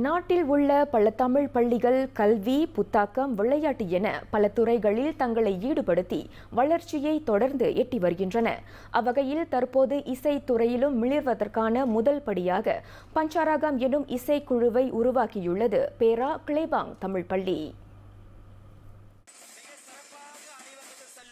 நாட்டில் உள்ள பல தமிழ் பள்ளிகள் கல்வி, புத்தாக்கம், விளையாட்டு என பல துறைகளில் தங்களை ஈடுபடுத்தி வளர்ச்சியை தொடர்ந்து எட்டி வருகின்றன. அவ்வகையில் தற்போது இசைத்துறையிலும் மிளிர்வதற்கான முதல் படியாக பஞ்சாராகம் எனும் இசைக்குழுவை உருவாக்கியுள்ளது பேரா கிளேபாங் தமிழ் பள்ளி.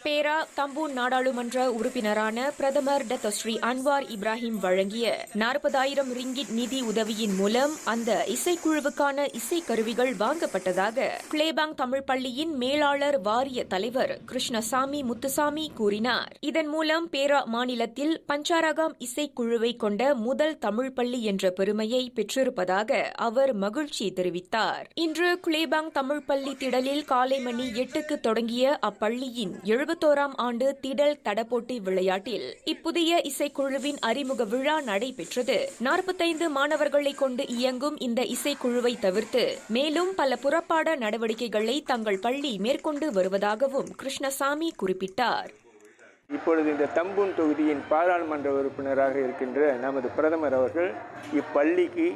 பேரா தம்பூன் நாடாளுமன்ற உறுப்பினரான பிரதமர் டத்தஸ்ரீ அன்வார் இப்ராஹிம் வழங்கிய 40,000 ரிங்கிட் நிதி உதவியின் மூலம் அந்த இசைக்குழுவுக்கான இசைக்கருவிகள் வாங்கப்பட்டதாக கிளேபாங் தமிழ் பள்ளியின் மேலாளர் வாரிய தலைவர் கிருஷ்ணசாமி முத்துசாமி கூறினார். இதன் மூலம் பேரா மாநிலத்தில் பஞ்சாராகம் இசைக்குழுவை கொண்ட முதல் தமிழ் பள்ளி என்ற பெருமையை பெற்றிருப்பதாக அவர் மகிழ்ச்சி தெரிவித்தார். இன்று கிளேபாங் தமிழ் பள்ளி திடலில் காலை மணி 8க்கு தொடங்கிய அப்பள்ளியின் 71ஆம் ஆண்டு திடல் தடப்போட்டி விளையாட்டில் இப்புதிய இசைக்குழுவின் அறிமுக விழா நடைபெற்றது. 45 மாணவர்களை கொண்டு இயங்கும் இந்த இசைக்குழுவை தவிர்த்து மேலும் பல புறப்பாட நடவடிக்கைகளை தங்கள் பள்ளி மேற்கொண்டு வருவதாகவும் கிருஷ்ணசாமி குறிப்பிட்டார். இப்பொழுது இந்த தம்பூன் தொகுதியின் பாராளுமன்ற உறுப்பினராக இருக்கின்ற நமது பிரதமர் அவர்கள் இப்பள்ளிக்கு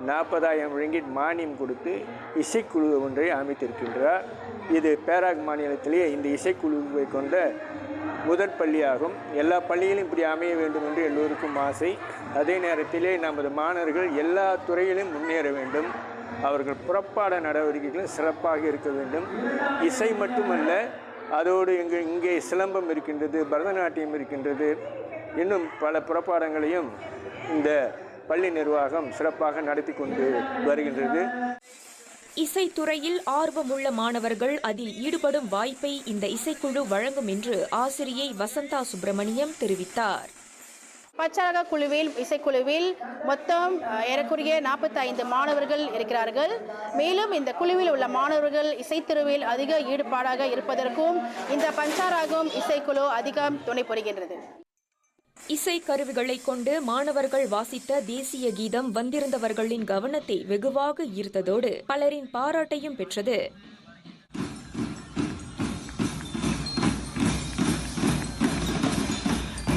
40,000 ரிங்கிட் மானியம் கொடுத்து இசைக்குழு ஒன்றை அமைத்திருக்கின்றார். இது பேராக் மாநிலத்திலேயே இந்த இசைக்குழுவை கொண்ட முதல் பள்ளியாகும். எல்லா பள்ளியிலும் இப்படி அமைய வேண்டும் என்று எல்லோருக்கும் ஆசை. அதே நேரத்திலே நமது மாணவர்கள் எல்லா துறையிலும் முன்னேற வேண்டும். அவர்கள் புறப்பாட நடவடிக்கைகளும் சிறப்பாக இருக்க வேண்டும். இசை மட்டுமல்ல, அதோடு இங்கே சிலம்பம் இருக்கின்றது, பரதநாட்டியம் இருக்கின்றது, இன்னும் பல புறப்பாடங்களையும் இந்த பள்ளி நிர்வாகம் சிறப்பாக நடத்தி கொண்டு வருகின்றது. இசைத்துறையில் ஆர்வமுள்ள மாணவர்கள் அதில் ஈடுபடும் வாய்ப்பை இந்த இசைக்குழு வழங்கும் என்று ஆசிரியை வசந்தா சுப்பிரமணியம் தெரிவித்தார். பஞ்சாராக குழுவில் இசைக்குழுவில் மொத்தம் ஏறக்குறைய 45 மாணவர்கள் இருக்கிறார்கள். மேலும் இந்த குழுவில் உள்ள மாணவர்கள் இசைத்துறையில் அதிக ஈடுபாடாக இருப்பதற்கும் இந்த பஞ்சாராகம் இசைக்குழு அதிகம் துணை புரிகின்றது. இசை கருவிகளை கொண்டு மாணவர்கள் வாசித்த தேசிய கீதம் வந்திருந்தவர்களின் கவனத்தை வெகுவாக ஈர்த்ததோடு பலரின் பாராட்டையும் பெற்றது.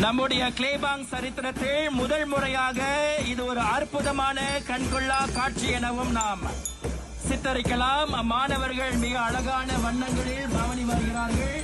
நம்முடைய கிளேபாங் சரித்திரத்தில் முதல் முறையாக இது ஒரு அற்புதமான கண்கொள்ளா காட்சி எனவும் நாம் சித்தரிக்கலாம். மாணவர்கள் மிக அழகான வண்ணங்களில் பவனி வருகிறார்கள்.